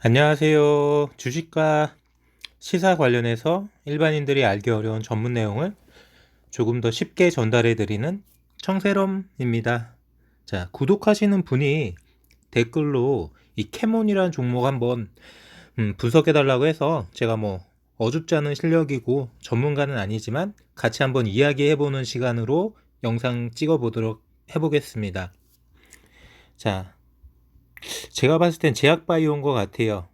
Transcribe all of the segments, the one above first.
안녕하세요. 주식과 시사 관련해서 일반인들이 알기 어려운 전문 내용을 조금 더 쉽게 전달해 드리는 청세럼입니다. 자, 구독하시는 분이 댓글로 이 캐몬이라는 종목 한번 분석해 달라고 해서 제가 뭐 어줍지 않은 실력이고 전문가는 아니지만 같이 한번 이야기해 보는 시간으로 영상 찍어 보도록 해보겠습니다. 자, 제가 봤을 땐 제약바이오인 것 같아요.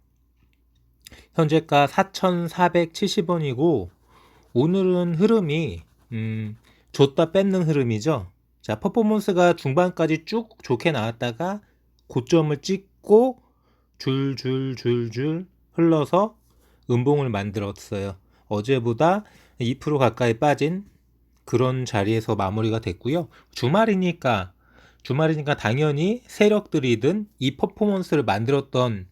현재가 4,470원이고 오늘은 흐름이 줬다 뺏는 흐름이죠. 자, 퍼포먼스가 중반까지 쭉 좋게 나왔다가 고점을 찍고 줄줄줄줄 흘러서 음봉을 만들었어요. 어제보다 2% 가까이 빠진 그런 자리에서 마무리가 됐고요. 주말이니까 당연히 세력들이든 이 퍼포먼스를 만들었던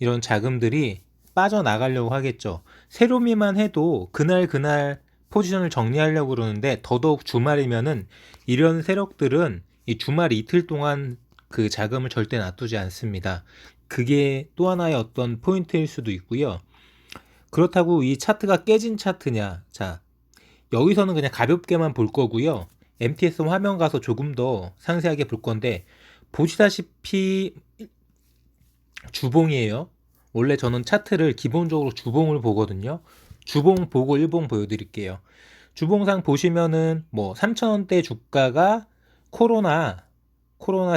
이런 자금들이 빠져나가려고 하겠죠. 세로미만 해도 그날 포지션을 정리하려고 그러는데 더더욱 주말이면은 이런 세력들은 이 주말 이틀 동안 그 자금을 절대 놔두지 않습니다. 그게 또 하나의 어떤 포인트일 수도 있고요. 그렇다고 이 차트가 깨진 차트냐? 자, 여기서는 그냥 가볍게만 볼 거고요. MTS 화면 가서 조금 더 상세하게 볼 건데 보시다시피 주봉이에요. 원래 저는 차트를 기본적으로 주봉을 보거든요. 주봉 보고 일봉 보여드릴게요. 주봉상 보시면은 뭐 3,000원대 주가가 코로나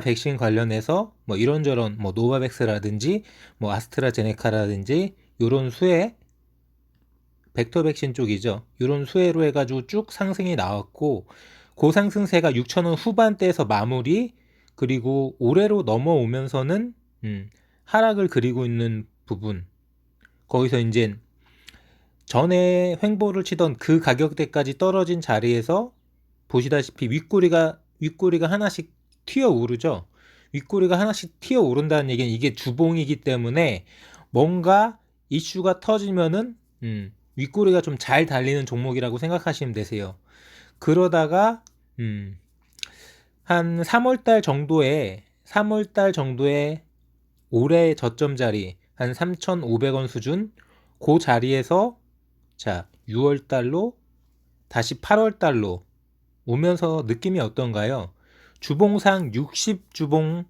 백신 관련해서 뭐 이런저런 뭐 노바백스라든지 뭐 아스트라제네카라든지 요런 수혜 벡터 백신 쪽이죠. 요런 수혜로 해가지고 쭉 상승이 나왔고 그 상승세가 6,000원 후반대에서 마무리 그리고 올해로 넘어오면서는 하락을 그리고 있는 부분 거기서 이제 전에 횡보를 치던 그 가격대까지 떨어진 자리에서 보시다시피 윗꼬리가 하나씩 튀어 오르죠. 윗꼬리가 하나씩 튀어 오른다는 얘기는 이게 주봉이기 때문에 뭔가 이슈가 터지면은 윗꼬리가 좀 잘 달리는 종목이라고 생각하시면 되세요. 그러다가 한 3월달 정도에 올해 저점 자리 한 3,500원 수준 그 자리에서 자 6월달로 다시 8월달로 오면서 느낌이 어떤가요? 주봉상 60주봉도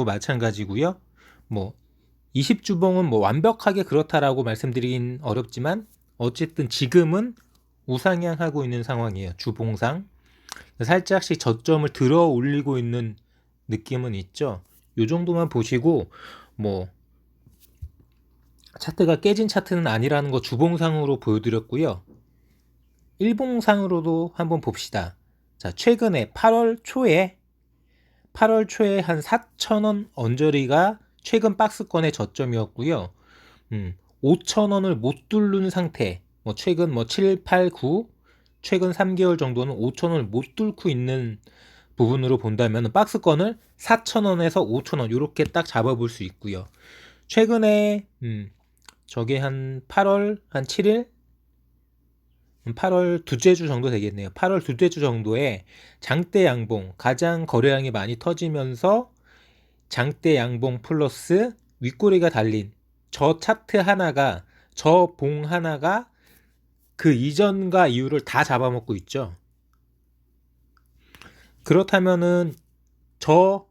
마찬가지고요. 뭐 20주봉은 뭐 완벽하게 그렇다라고 말씀드리긴 어렵지만 어쨌든 지금은 우상향하고 있는 상황이에요. 주봉상 살짝씩 저점을 들어 올리고 있는 느낌은 있죠. 요 정도만 보시고 뭐 차트가 깨진 차트는 아니라는 거 주봉상으로 보여드렸고요. 일봉상으로도 한번 봅시다. 자, 최근에 8월 초에 한 4,000원 언저리가 최근 박스권의 저점이었고요. 5,000원을 못 뚫는 상태. 뭐 최근 뭐 7, 8, 9 최근 3개월 정도는 5,000원을 못 뚫고 있는 부분으로 본다면 박스권을 4,000원에서 5,000원 이렇게 딱 잡아볼 수 있고요. 최근에 저게 한 8월 한 7일 8월 둘째 주 정도 되겠네요. 8월 둘째 주 정도에 장대 양봉 가장 거래량이 많이 터지면서 장대 양봉 플러스 윗꼬리가 달린 저 차트 하나가 저 봉 하나가 그 이전과 이후를 다 잡아먹고 있죠. 그렇다면은 저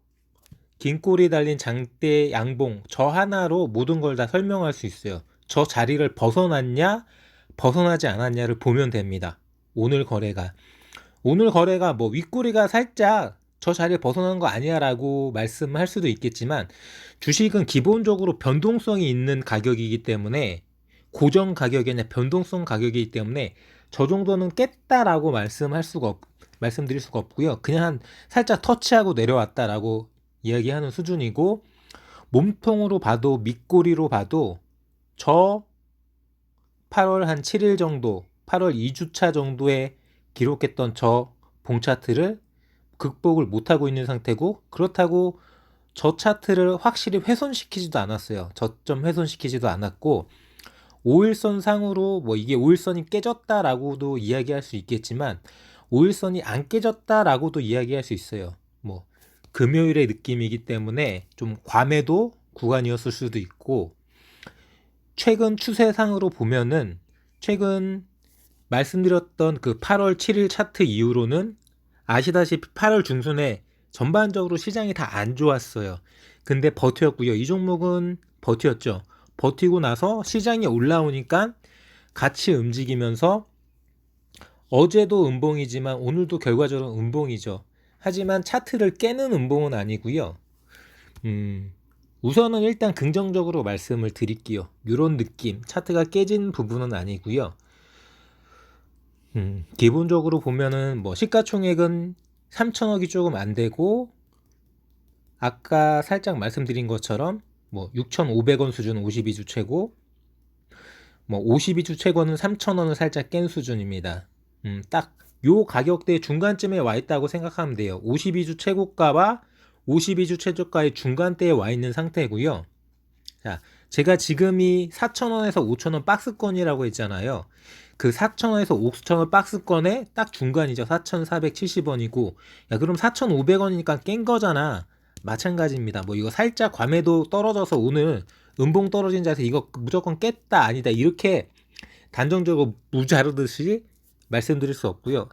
긴 꼬리 달린 장대 양봉 저 하나로 모든 걸 다 설명할 수 있어요. 저 자리를 벗어났냐 벗어나지 않았냐를 보면 됩니다. 오늘 거래가 뭐 윗꼬리가 살짝 저 자리를 벗어난 거 아니야 라고 말씀할 수도 있겠지만 주식은 기본적으로 변동성이 있는 가격이기 때문에 고정 가격이 아니라 변동성 가격이기 때문에 저 정도는 깼다라고 말씀드릴 수가 없고요. 그냥 한 살짝 터치하고 내려왔다라고 이야기하는 수준이고 몸통으로 봐도 밑꼬리로 봐도 저 8월 한 7일 정도 8월 2주차 정도에 기록했던 저 봉차트를 극복을 못하고 있는 상태고 그렇다고 저 차트를 확실히 훼손시키지도 않았어요. 저점 훼손시키지도 않았고 5일선 상으로 뭐 이게 5일선이 깨졌다라고도 이야기할 수 있겠지만 5일선이 안 깨졌다라고도 이야기할 수 있어요. 뭐 금요일의 느낌이기 때문에 좀 괌해도 구간이었을 수도 있고, 최근 추세상으로 보면은 최근 말씀드렸던 그 8월 7일 차트 이후로는 아시다시피 8월 중순에 전반적으로 시장이 다 안 좋았어요. 근데 버텼고요. 이 종목은 버텼죠. 버티고 나서 시장이 올라오니까 같이 움직이면서 어제도 음봉이지만 오늘도 결과적으로 음봉이죠. 하지만 차트를 깨는 음봉은 아니고요. 우선은 일단 긍정적으로 말씀을 드릴게요. 이런 느낌, 차트가 깨진 부분은 아니고요. 기본적으로 보면은 뭐 시가총액은 3천억이 조금 안 되고, 아까 살짝 말씀드린 것처럼 뭐 6,500원 수준 52주 최고, 뭐 52주 최고는 3,000원을 살짝 깬 수준입니다. 딱 요 가격대 중간쯤에 와 있다고 생각하면 돼요. 52주 최고가와 52주 최저가의 중간대에 와 있는 상태고요. 자, 제가 지금이 4,000원에서 5,000원 박스권이라고 했잖아요. 그 4,000원에서 5,000원 박스권에 딱 중간이죠. 4,470원이고, 야, 그럼 4,500원이니까 깬 거잖아. 마찬가지입니다. 뭐 이거 살짝 과매도 떨어져서 오늘 음봉 떨어진 자에서 이거 무조건 깼다 아니다 이렇게 단정적으로 무자르듯이 말씀드릴 수 없고요.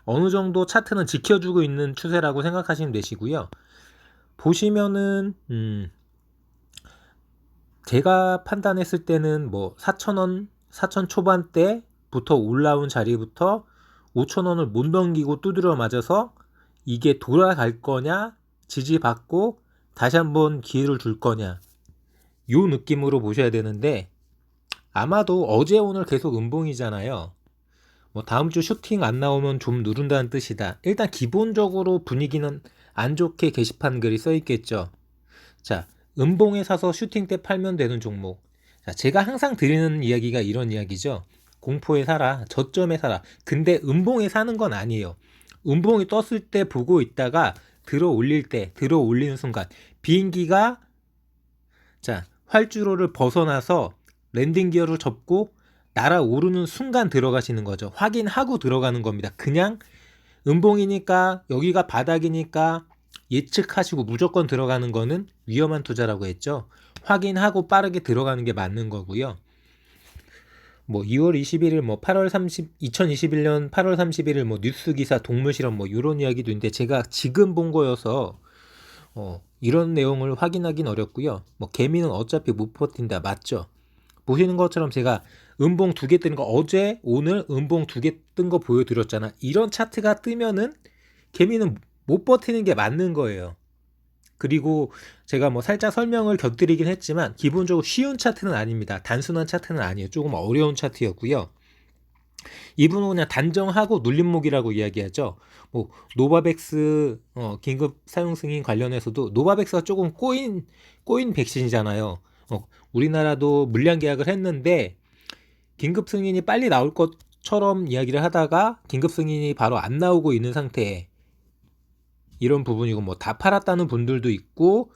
어느 정도 차트는 지켜주고 있는 추세라고 생각하시면 되시고요. 보시면은 제가 판단했을 때는 뭐 4,000원, 4,000 초반대부터 올라온 자리부터 5,000원을 못 넘기고 두드려 맞아서 이게 돌아갈 거냐, 지지받고 다시 한번 기회를 줄 거냐, 요 느낌으로 보셔야 되는데, 아마도 어제 오늘 계속 음봉이잖아요. 뭐 다음 주 슈팅 안 나오면 좀 누른다는 뜻이다. 일단 기본적으로 분위기는 안 좋게 게시판 글이 써 있겠죠. 자, 음봉에 사서 슈팅 때 팔면 되는 종목. 자, 제가 항상 드리는 이야기가 이런 이야기죠. 공포에 사라, 저점에 사라. 근데 음봉에 사는 건 아니에요. 음봉이 떴을 때 보고 있다가 들어 올리는 순간 비행기가 활주로를 벗어나서 랜딩 기어를 접고 날아오르는 순간 들어가시는 거죠. 확인하고 들어가는 겁니다. 그냥 음봉이니까 여기가 바닥이니까 예측하시고 무조건 들어가는 거는 위험한 투자라고 했죠. 확인하고 빠르게 들어가는 게 맞는 거고요. 뭐 2월 21일 뭐 2021년 8월 31일 뭐 뉴스 기사 동물 실험 뭐 이런 이야기도 있는데 제가 지금 본 거여서 이런 내용을 확인하긴 어렵고요. 뭐 개미는 어차피 못 버틴다 맞죠? 보시는 것처럼 제가 음봉 2개 뜨는 거 어제 오늘 음봉 2개 뜬 거 보여드렸잖아. 이런 차트가 뜨면은 개미는 못 버티는 게 맞는 거예요. 그리고 제가 뭐 살짝 설명을 곁들이긴 했지만 기본적으로 쉬운 차트는 아닙니다. 단순한 차트는 아니에요. 조금 어려운 차트였고요. 이분은 그냥 단정하고 눌림목이라고 이야기하죠. 뭐 노바백스 긴급 사용 승인 관련해서도 노바백스가 조금 꼬인 백신이잖아요. 우리나라도 물량 계약을 했는데 긴급 승인이 빨리 나올 것처럼 이야기를 하다가 긴급 승인이 바로 안 나오고 있는 상태에 이런 부분이고, 뭐 다 팔았다는 분들도 있고,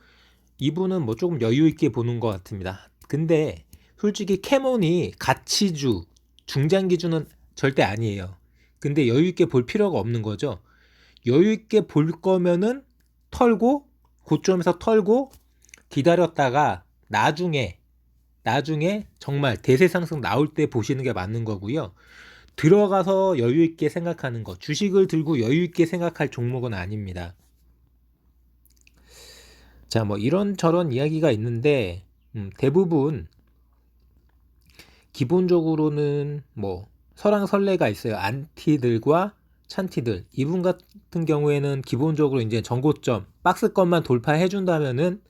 이분은 뭐 조금 여유 있게 보는 것 같습니다. 근데 솔직히 캐몬이 가치주, 중장기주는 절대 아니에요. 근데 여유 있게 볼 필요가 없는 거죠. 여유 있게 볼 거면은 털고 고점에서 털고 기다렸다가 나중에 정말 대세 상승 나올 때 보시는 게 맞는 거고요. 들어가서 여유 있게 생각하는 거, 주식을 들고 여유 있게 생각할 종목은 아닙니다. 자, 뭐 이런저런 이야기가 있는데 대부분 기본적으로는 뭐 설왕설래가 있어요. 안티들과 찬티들. 이분 같은 경우에는 기본적으로 이제 전고점 박스권만 돌파해 준다면은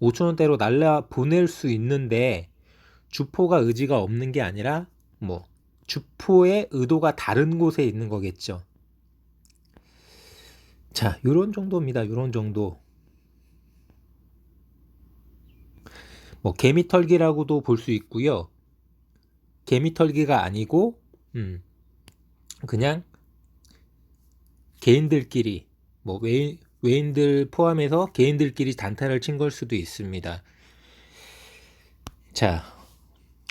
5천원대로 날라 보낼 수 있는데, 주포가 의지가 없는 게 아니라 뭐 주포의 의도가 다른 곳에 있는 거겠죠. 자, 요런 정도입니다. 요런 정도. 뭐 개미털기라고도 볼 수 있고요. 개미털기가 아니고 그냥 개인들끼리 뭐 외인들 포함해서 개인들끼리 단타를 친 걸 수도 있습니다. 자,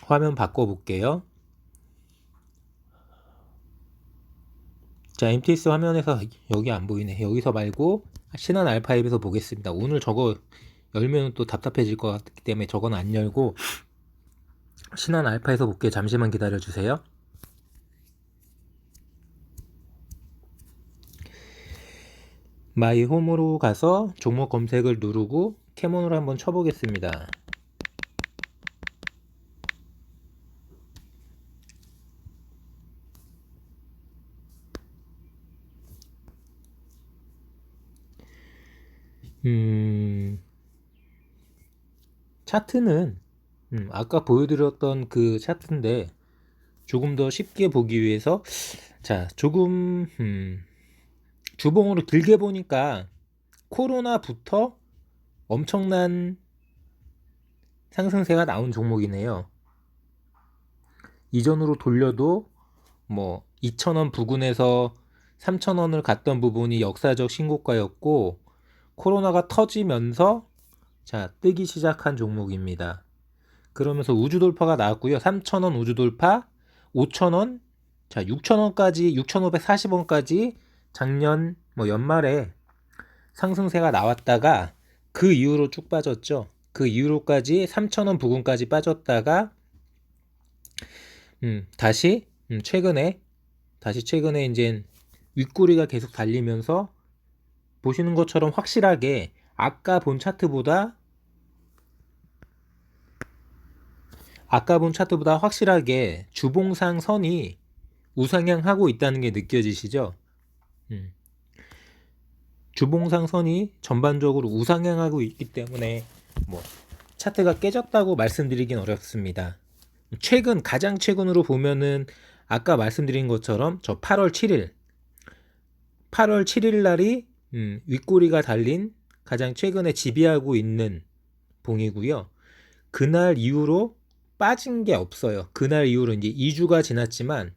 화면 바꿔볼게요. 자, MTS 화면에서 여기 안 보이네. 여기서 말고 신한알파앱에서 보겠습니다. 오늘 저거 열면 또 답답해질 것 같기 때문에 저건 안 열고 신한 알파에서 볼게요. 잠시만 기다려 주세요. 마이 홈으로 가서 종목 검색을 누르고 캐몬으로 한번 쳐보겠습니다. 차트는 아까 보여드렸던 그 차트인데 조금 더 쉽게 보기 위해서 자 조금 주봉으로 길게 보니까 코로나부터 엄청난 상승세가 나온 종목이네요. 이전으로 돌려도 뭐 2,000원 부근에서 3,000원을 갔던 부분이 역사적 신고가였고 코로나가 터지면서 자 뜨기 시작한 종목입니다. 그러면서 우주 돌파가 나왔고요. 3,000원 우주 돌파, 5,000원, 자 6,000원까지 6,540원까지 작년 뭐 연말에 상승세가 나왔다가 그 이후로 쭉 빠졌죠. 그 이후로까지 3,000원 부근까지 빠졌다가 다시 최근에 이제 윗꼬리가 계속 달리면서 보시는 것처럼 확실하게 아까 본 차트보다 확실하게 주봉상 선이 우상향하고 있다는 게 느껴지시죠? 주봉상 선이 전반적으로 우상향하고 있기 때문에 뭐 차트가 깨졌다고 말씀드리긴 어렵습니다. 가장 최근으로 보면은 아까 말씀드린 것처럼 저 8월 7일 날이 윗꼬리가 달린 가장 최근에 지배하고 있는 봉이고요. 그날 이후로 빠진 게 없어요. 그날 이후로 이제 2주가 지났지만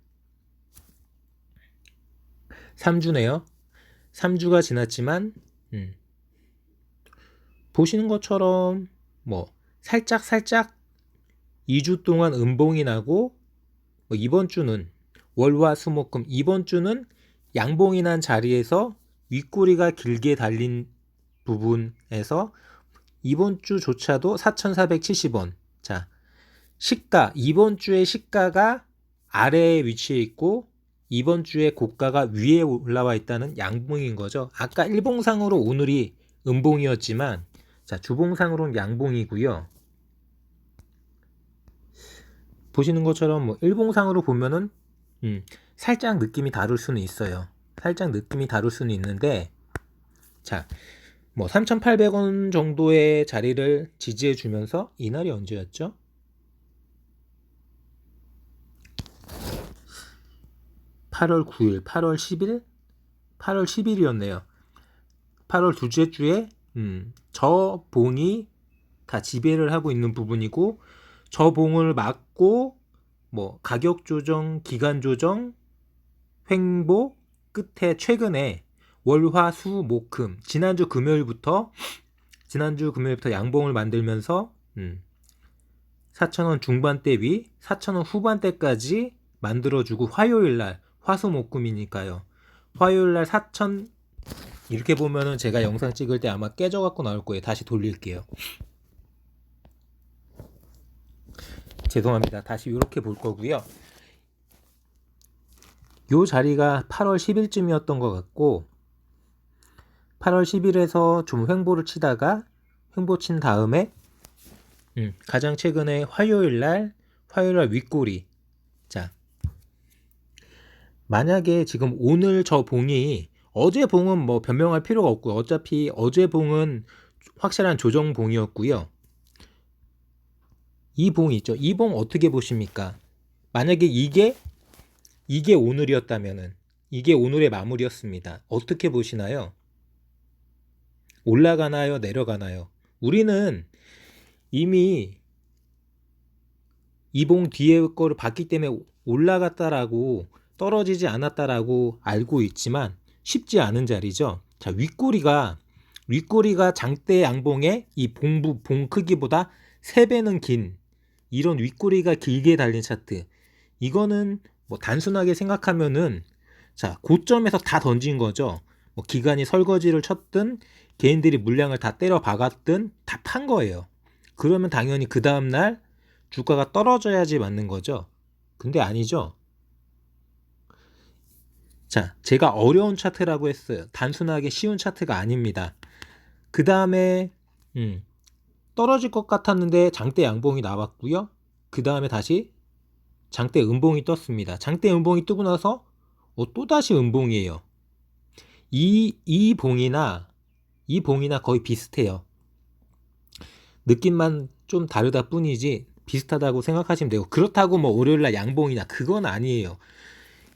3주네요. 3주가 지났지만 보시는 것처럼 뭐 살짝 2주 동안 음봉이 나고 이번 주는 월화수목금 이번 주는 양봉이 난 자리에서 윗꼬리가 길게 달린 부분에서 이번 주조차도 4,470원. 자, 이번 주의 시가가 아래에 위치해 있고 이번 주에 고가가 위에 올라와 있다는 양봉인 거죠. 아까 일봉상으로 오늘이 음봉이었지만 자, 주봉상으로는 양봉이고요. 보시는 것처럼 뭐 일봉상으로 보면은 살짝 느낌이 다를 수는 있어요. 살짝 느낌이 다를 수는 있는데 자, 뭐 3,800원 정도의 자리를 지지해 주면서 이날이 언제였죠? 8월 9일, 8월 10일? 8월 10일이었네요. 8월 둘째 주에 저 봉이 다 지배를 하고 있는 부분이고 저 봉을 막고 뭐 가격 조정, 기간 조정, 횡보 끝에 최근에 월화 수 목 금 지난주 금요일부터 양봉을 만들면서 4,000원 중반대 위 4,000원 후반대까지 만들어주고 화요일날 화수목금이니까요. 화요일날 4,000 이렇게 보면은 제가 영상 찍을 때 아마 깨져갖고 나올 거예요. 다시 돌릴게요. 죄송합니다. 다시 이렇게 볼 거고요. 요 자리가 8월 10일쯤이었던 것 같고 8월 10일에서 좀 횡보를 치다가 횡보 친 다음에 가장 최근에 화요일날 윗꼬리. 자, 만약에 지금 오늘 저 봉이 어제 봉은 뭐 변명할 필요가 없고요. 어차피 어제 봉은 확실한 조정 봉이었고요. 이 봉이 있죠. 이 봉 어떻게 보십니까? 만약에 이게 오늘이었다면은 이게 오늘의 마무리였습니다. 어떻게 보시나요? 올라가나요? 내려가나요? 우리는 이미 이 봉 뒤에 거를 봤기 때문에 올라갔다라고 떨어지지 않았다라고 알고 있지만 쉽지 않은 자리죠. 자, 윗꼬리가 장대 양봉의 이 봉 크기보다 3배는 긴 이런 윗꼬리가 길게 달린 차트. 이거는 뭐 단순하게 생각하면은 자, 고점에서 다 던진 거죠. 뭐 기간이 설거지를 쳤든 개인들이 물량을 다 때려 박았든 다 판 거예요. 그러면 당연히 그 다음날 주가가 떨어져야지 맞는 거죠. 근데 아니죠. 자, 제가 어려운 차트라고 했어요. 단순하게 쉬운 차트가 아닙니다. 그 다음에 떨어질 것 같았는데 장대 양봉이 나왔고요. 그 다음에 다시 장대 음봉이 떴습니다. 장대 음봉이 뜨고 나서 또다시 음봉이에요. 이 봉이나 거의 비슷해요. 느낌만 좀 다르다 뿐이지 비슷하다고 생각하시면 되고, 그렇다고 뭐 월요일날 양봉이나 그건 아니에요.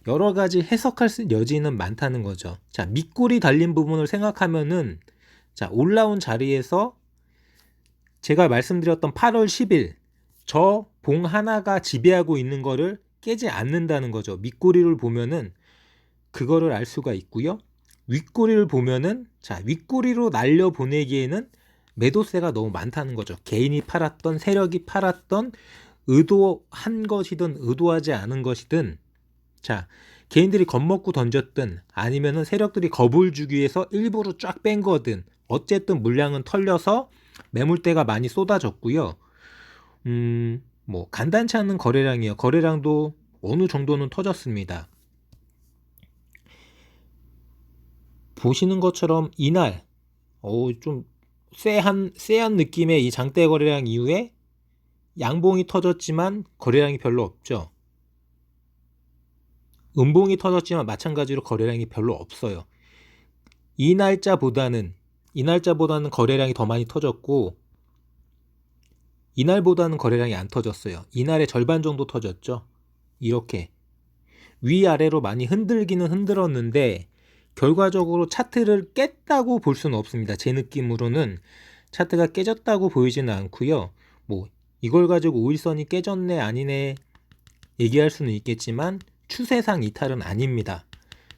여러 가지 해석할 여지는 많다는 거죠. 자, 밑골이 달린 부분을 생각하면은, 자, 올라온 자리에서 제가 말씀드렸던 8월 10일 저 봉 하나가 지배하고 있는 거를 깨지 않는다는 거죠. 밑꼬리를 보면은 그거를 알 수가 있고요. 윗꼬리를 보면은, 자, 윗꼬리로 날려 보내기에는 매도세가 너무 많다는 거죠. 개인이 팔았던, 세력이 팔았던, 의도한 것이든 의도하지 않은 것이든, 자, 개인들이 겁먹고 던졌든 아니면은 세력들이 겁을 주기 위해서 일부러 쫙 뺀 거든, 어쨌든 물량은 털려서 매물대가 많이 쏟아졌고요. 뭐 간단치 않은 거래량이에요. 거래량도 어느 정도는 터졌습니다. 보시는 것처럼 이날 좀 쎄한 느낌의 이 장대 거래량 이후에 양봉이 터졌지만 거래량이 별로 없죠. 음봉이 터졌지만 마찬가지로 거래량이 별로 없어요. 이 날짜보다는 거래량이 더 많이 터졌고, 이날보다는 거래량이 안 터졌어요. 이날의 절반 정도 터졌죠. 이렇게 위아래로 많이 흔들기는 흔들었는데 결과적으로 차트를 깼다고 볼 수는 없습니다. 제 느낌으로는 차트가 깨졌다고 보이지는 않고요. 뭐 이걸 가지고 5일선이 깨졌네 아니네 얘기할 수는 있겠지만 추세상 이탈은 아닙니다.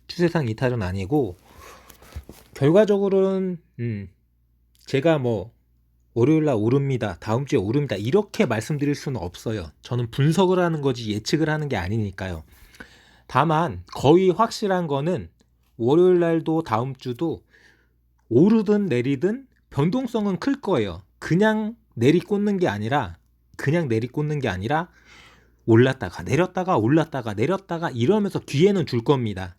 추세상 이탈은 아니고, 결과적으로는 제가 뭐 월요일날 오릅니다, 다음 주에 오릅니다 이렇게 말씀드릴 수는 없어요. 저는 분석을 하는 거지 예측을 하는 게 아니니까요. 다만 거의 확실한 거는 월요일날도 다음 주도 오르든 내리든 변동성은 클 거예요. 그냥 내리꽂는 게 아니라 올랐다가 내렸다가 올랐다가 내렸다가 이러면서 기회는 줄 겁니다.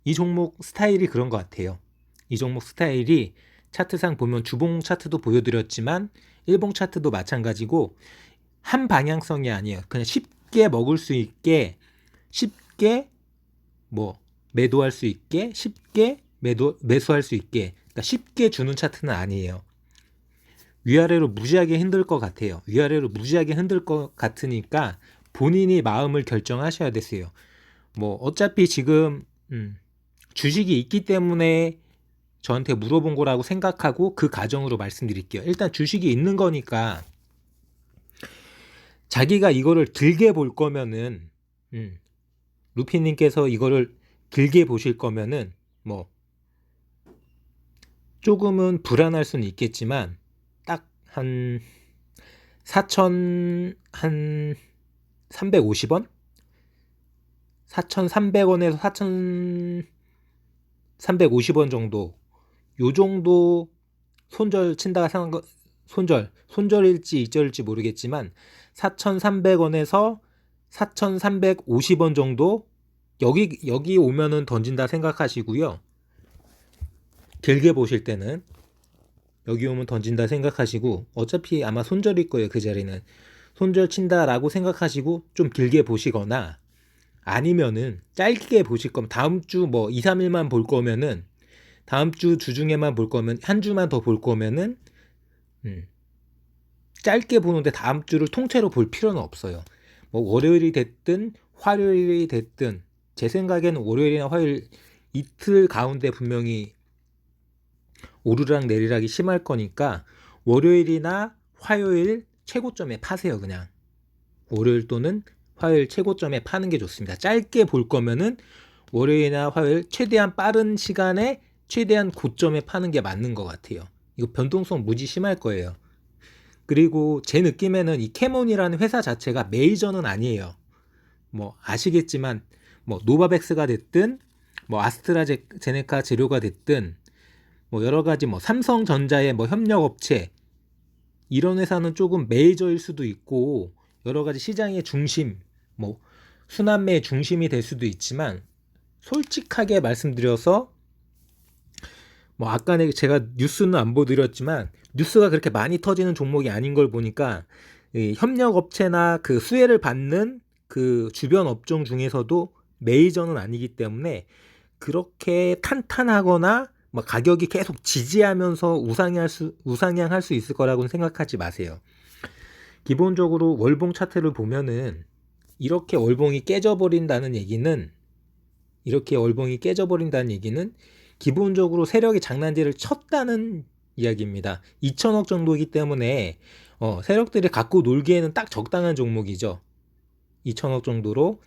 이 종목 스타일이 그런 것 같아요. 이 종목 스타일이 차트상 보면 주봉 차트도 보여드렸지만 일봉 차트도 마찬가지고 한 방향성이 아니에요. 그냥 쉽게 먹을 수 있게, 쉽게 뭐 매도할 수 있게, 쉽게 매수할 수 있게, 그러니까 쉽게 주는 차트는 아니에요. 위아래로 무지하게 흔들 것 같아요. 위아래로 무지하게 흔들 것 같으니까 본인이 마음을 결정하셔야 되세요. 뭐 어차피 지금 주식이 있기 때문에 저한테 물어본 거라고 생각하고 그 가정으로 말씀드릴게요. 일단 주식이 있는 거니까 자기가 이거를 들게 볼 거면은, 루피님께서 이거를 길게 보실 거면은 뭐 조금은 불안할 수는 있겠지만 딱 한 4,350원? 4,300원에서 4,350원 정도, 요 정도 손절 친다가 생각한 거, 손절일지 이절일지 모르겠지만 4,300원에서 4,350원 정도, 여기 오면은 던진다 생각하시고요. 길게 보실 때는 여기 오면 던진다 생각하시고, 어차피 아마 손절일 거예요. 그 자리는 손절 친다라고 생각하시고 좀 길게 보시거나, 아니면은 짧게 보실 거면 다음 주 뭐 2, 3일만 볼 거면은, 다음 주 주중에만 볼 거면, 한 주만 더 볼 거면은 짧게 보는데 다음 주를 통째로 볼 필요는 없어요. 뭐 월요일이 됐든 화요일이 됐든 제 생각에는 월요일이나 화요일 이틀 가운데 분명히 오르락 내리락이 심할 거니까 월요일이나 화요일 최고점에 파세요. 그냥 월요일 또는 화요일 최고점에 파는 게 좋습니다. 짧게 볼 거면은 월요일이나 화요일 최대한 빠른 시간에 최대한 고점에 파는 게 맞는 것 같아요. 이거 변동성 무지 심할 거예요. 그리고 제 느낌에는 이 캐몬이라는 회사 자체가 메이저는 아니에요. 뭐 아시겠지만 뭐 노바백스가 됐든 뭐 아스트라제네카 재료가 됐든 뭐 여러 가지 뭐 삼성전자의 뭐 협력업체 이런 회사는 조금 메이저일 수도 있고 여러 가지 시장의 중심, 뭐 순환매의 중심이 될 수도 있지만 솔직하게 말씀드려서 뭐 아까 제가 뉴스는 안 보드렸지만 뉴스가 그렇게 많이 터지는 종목이 아닌 걸 보니까 이 협력업체나 그 수혜를 받는 그 주변 업종 중에서도 메이저는 아니기 때문에 그렇게 탄탄하거나 뭐 가격이 계속 지지하면서 우상향할 수 있을 거라고는 생각하지 마세요. 기본적으로 월봉 차트를 보면은 이렇게 월봉이 깨져버린다는 얘기는 기본적으로 세력이 장난질을 쳤다는 이야기입니다. 2천억 정도이기 때문에 세력들이 갖고 놀기에는 딱 적당한 종목이죠. 2천억 정도로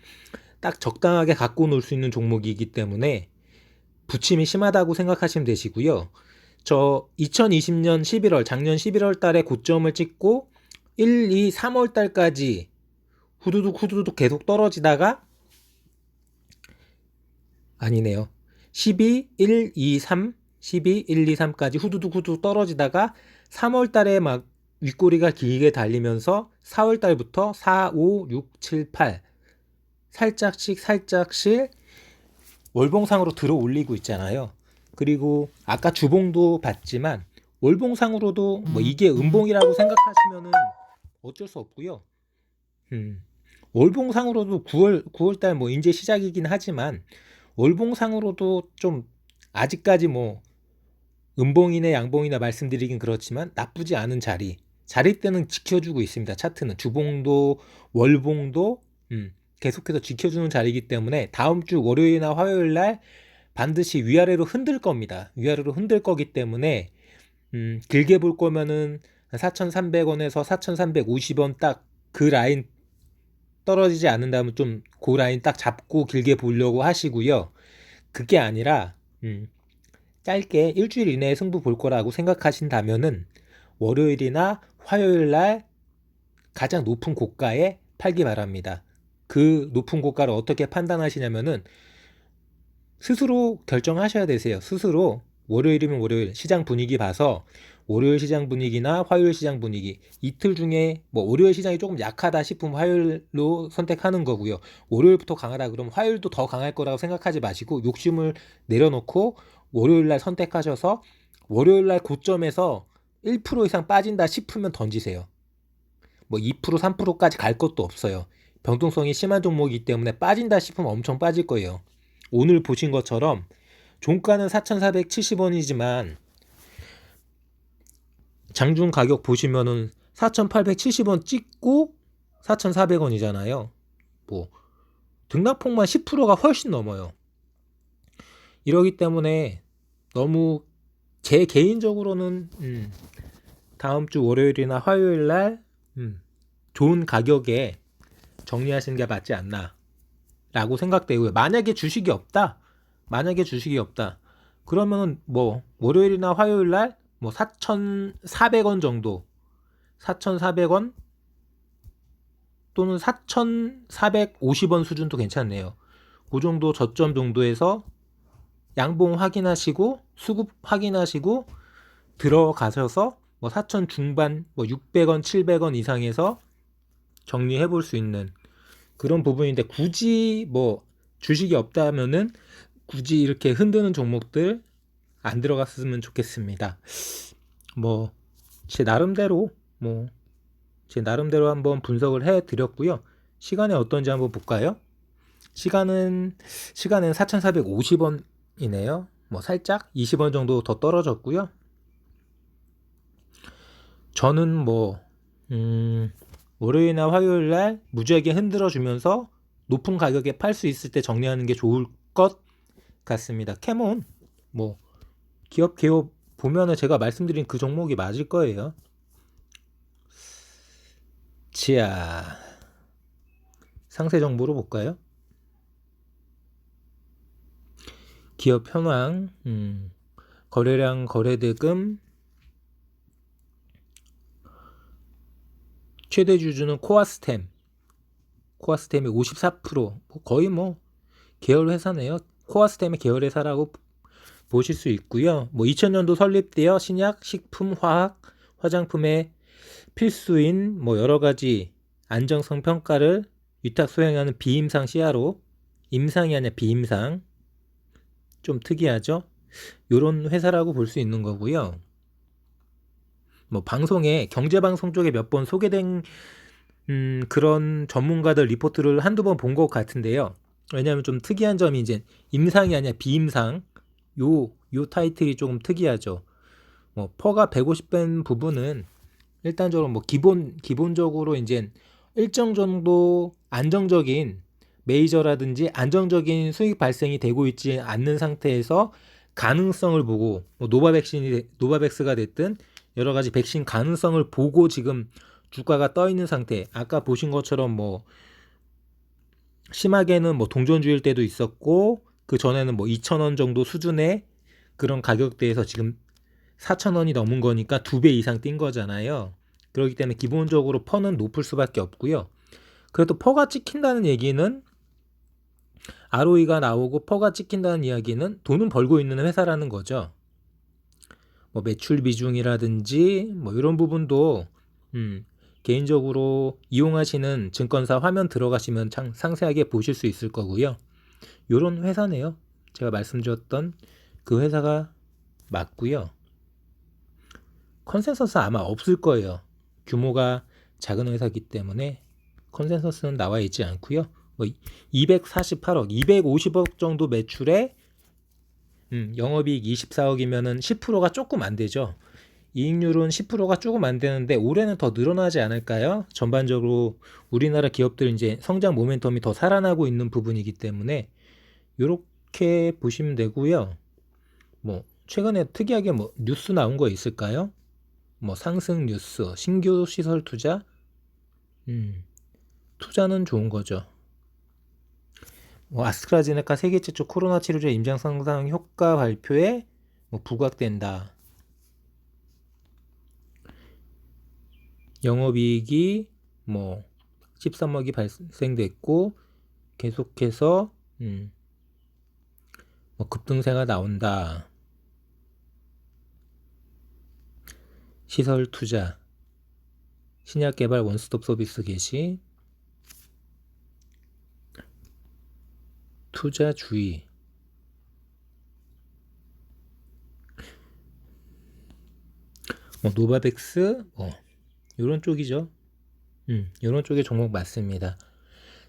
딱 적당하게 갖고 놀 수 있는 종목이기 때문에 부침이 심하다고 생각하시면 되시고요. 저 2020년 11월, 작년 11월 달에 고점을 찍고 1, 2, 3월 달까지 후두둑 계속 떨어지다가 아니네요. 12, 1, 2, 3, 12, 1, 2, 3까지 후두둑 떨어지다가 3월 달에 막 윗꼬리가 길게 달리면서 4월 달부터 4, 5, 6, 7, 8 살짝씩 월봉상으로 들어 올리고 있잖아요. 그리고 아까 주봉도 봤지만 월봉상으로도 뭐 이게 음봉이라고 생각하시면은 어쩔 수 없고요. 월봉상으로도 9월달 뭐 이제 시작이긴 하지만 월봉상으로도 좀 아직까지 뭐 음봉이나 양봉이나 말씀드리긴 그렇지만 나쁘지 않은 자리대는 지켜주고 있습니다. 차트는 주봉도 월봉도 계속해서 지켜주는 자리이기 때문에 다음 주 월요일이나 화요일 날 반드시 위아래로 흔들 겁니다. 위아래로 흔들 거기 때문에 길게 볼 거면은 4,300원에서 4,350원 딱 그 라인 떨어지지 않는다면 좀 그 라인 딱 잡고 길게 보려고 하시고요. 그게 아니라 짧게 일주일 이내에 승부 볼 거라고 생각하신다면은 월요일이나 화요일 날 가장 높은 고가에 팔기 바랍니다. 그 높은 고가를 어떻게 판단하시냐면은 스스로 결정하셔야 되세요. 스스로 월요일이면 월요일 시장 분위기 봐서 월요일 시장 분위기나 화요일 시장 분위기 이틀 중에 뭐 월요일 시장이 조금 약하다 싶으면 화요일로 선택하는 거고요. 월요일부터 강하다 그러면 화요일도 더 강할 거라고 생각하지 마시고 욕심을 내려놓고 월요일 날 선택하셔서 월요일 날 고점에서 1% 이상 빠진다 싶으면 던지세요. 뭐 2%, 3%까지 갈 것도 없어요. 변동성이 심한 종목이기 때문에 빠진다 싶으면 엄청 빠질 거예요. 오늘 보신 것처럼 종가는 4,470원이지만 장중 가격 보시면은 4,870원 찍고 4,400원이잖아요. 뭐 등락폭만 10%가 훨씬 넘어요. 이러기 때문에 너무 제 개인적으로는 다음 주 월요일이나 화요일 날 좋은 가격에 정리하시는 게 맞지 않나 라고 생각되고요. 만약에 주식이 없다 그러면은 뭐 월요일이나 화요일 날 뭐 4,400원 정도 4,400원 또는 4,450원 수준도 괜찮네요. 그 정도 저점 정도에서 양봉 확인하시고 수급 확인하시고 들어가셔서 뭐 4,000 중반 뭐 600원 700원 이상에서 정리해 볼 수 있는 그런 부분인데 굳이 뭐 주식이 없다면은 굳이 이렇게 흔드는 종목들 안 들어갔으면 좋겠습니다. 뭐 제 나름대로 한번 분석을 해 드렸고요. 시간이 어떤지 한번 볼까요? 시간은 4,450원이네요. 뭐 살짝 20원 정도 더 떨어졌고요. 저는 뭐 월요일이나 화요일 날 무지하게 흔들어 주면서 높은 가격에 팔 수 있을 때 정리하는 게 좋을 것 같습니다. 캐몬 뭐 기업 개요 보면은 제가 말씀드린 그 종목이 맞을 거예요. 자, 상세 정보로 볼까요? 기업 현황, 거래량, 거래대금, 최대 주주는 코아스템이 54%, 거의 뭐 계열 회사네요. 코아스템의 계열 회사라고 보실 수 있고요. 뭐 2000년도 설립되어 신약, 식품, 화학, 화장품의 필수인 뭐 여러 가지 안정성 평가를 위탁 수행하는 비임상 CRO, 임상이 아니라 비임상, 좀 특이하죠? 요런 회사라고 볼 수 있는 거고요. 뭐 방송에 경제방송 쪽에 몇 번 소개된 그런 전문가들 리포트를 한두 번 본 것 같은데요. 왜냐하면 좀 특이한 점이 이제 임상이 아니라 비임상, 요 타이틀이 조금 특이하죠. 뭐 퍼가 150배 부분은 일단적으로 뭐 기본적으로 이제 일정 정도 안정적인 메이저라든지 안정적인 수익 발생이 되고 있지 않는 상태에서 가능성을 보고 뭐 노바백스가 됐든 여러 가지 백신 가능성을 보고 지금 주가가 떠 있는 상태. 아까 보신 것처럼 뭐 심하게는 뭐 동전주일 때도 있었고 그 전에는 뭐 2,000원 정도 수준의 그런 가격대에서 지금 4,000원이 넘은 거니까 2배 이상 뛴 거잖아요. 그렇기 때문에 기본적으로 퍼는 높을 수밖에 없고요. 그래도 퍼가 찍힌다는 얘기는 ROE가 나오고 퍼가 찍힌다는 이야기는 돈은 벌고 있는 회사라는 거죠. 뭐 매출 비중이라든지 뭐 이런 부분도 개인적으로 이용하시는 증권사 화면 들어가시면 상세하게 보실 수 있을 거고요. 요런 회사네요. 제가 말씀드렸던 그 회사가 맞고요. 컨센서스 아마 없을 거예요. 규모가 작은 회사이기 때문에 컨센서스는 나와 있지 않고요. 뭐 248억, 250억 정도 매출에 영업이익 24억이면은 10%가 조금 안 되죠. 이익률은 10%가 조금 안 되는데 올해는 더 늘어나지 않을까요? 전반적으로 우리나라 기업들 이제 성장 모멘텀이 더 살아나고 있는 부분이기 때문에 이렇게 보시면 되고요. 뭐 최근에 특이하게 뭐 뉴스 나온 거 있을까요? 뭐 상승 뉴스, 신규 시설 투자, 투자는 좋은 거죠. 뭐 아스트라제네카 세계 최초 코로나 치료제 임상 상상 효과 발표에 뭐 부각된다. 영업이익이 뭐 13억이 발생됐고 계속해서 뭐 급등세가 나온다. 시설 투자, 신약 개발 원스톱 서비스 개시, 투자 주의. 뭐 노바백스 뭐 이런 쪽이죠. 이런 쪽의 종목 맞습니다.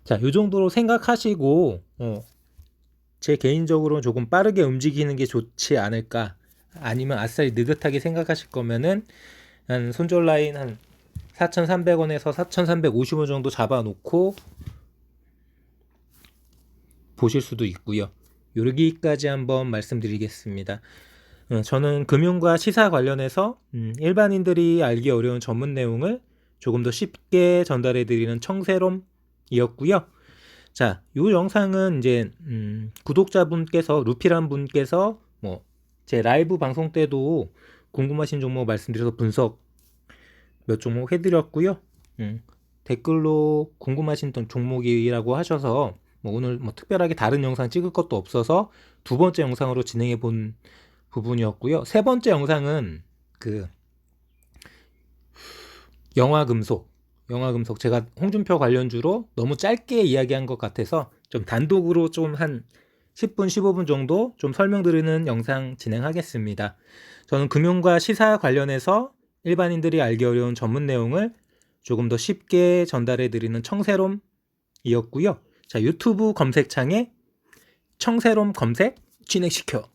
자, 요 정도로 생각하시고 제 개인적으로는 조금 빠르게 움직이는 게 좋지 않을까. 아니면 아싸리 느긋하게 생각하실 거면은 한 손절 라인 한 4,300원에서 4,350원 정도 잡아놓고 보실 수도 있고요. 여기까지 한번 말씀드리겠습니다. 저는 금융과 시사 관련해서 일반인들이 알기 어려운 전문 내용을 조금 더 쉽게 전달해 드리는 청새롬이었고요. 자, 이 영상은 이제 구독자분께서 루피란 분께서 뭐 제 라이브 방송 때도 궁금하신 종목 말씀드려서 분석 몇 종목 해드렸고요. 댓글로 궁금하신 종목이라고 하셔서 뭐 오늘 뭐 특별하게 다른 영상 찍을 것도 없어서 두 번째 영상으로 진행해 본 부분이었고요. 세 번째 영상은 그 영화금속 제가 홍준표 관련주로 너무 짧게 이야기한 것 같아서 좀 단독으로 좀 한 10분 15분 정도 좀 설명드리는 영상 진행하겠습니다. 저는 금융과 시사 관련해서 일반인들이 알기 어려운 전문 내용을 조금 더 쉽게 전달해 드리는 청새롬이었고요. 자, 유튜브 검색창에 청새롬 검색 진행시켜